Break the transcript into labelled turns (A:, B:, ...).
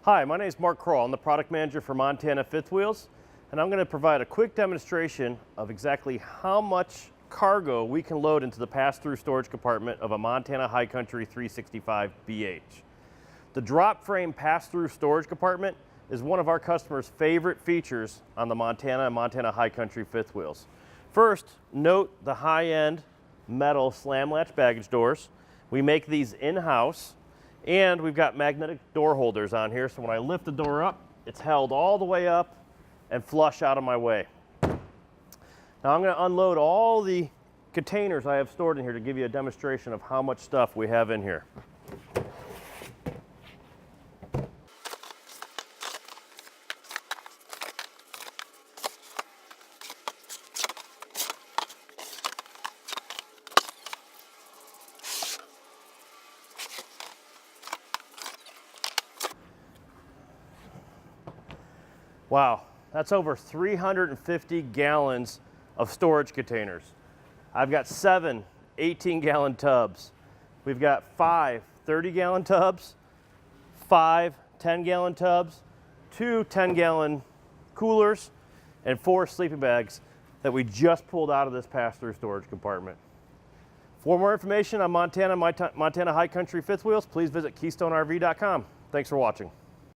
A: Hi, my name is Mark Kroll. I'm the product manager for Montana Fifth Wheels, and I'm going to provide a quick demonstration of exactly how much cargo we can load into the pass-through storage compartment of a Montana High Country 365 BH. The drop frame pass-through storage compartment is one of our customers' favorite features on the Montana and Montana High Country fifth wheels. First, note the high-end metal slam latch baggage doors. We make these in-house, and we've got magnetic door holders on here, so when I lift the door up, it's held all the way up and flush out of my way. Now I'm going to unload all the containers I have stored in here to give you a demonstration of how much stuff we have in here. Wow, that's over 350 gallons of storage containers. I've got 7 18-gallon tubs. We've got 5 30-gallon tubs, 5 10-gallon tubs, 2 10-gallon coolers, and 4 sleeping bags that we just pulled out of this pass-through storage compartment. For more information on Montana High Country fifth wheels, please visit KeystoneRV.com. Thanks for watching.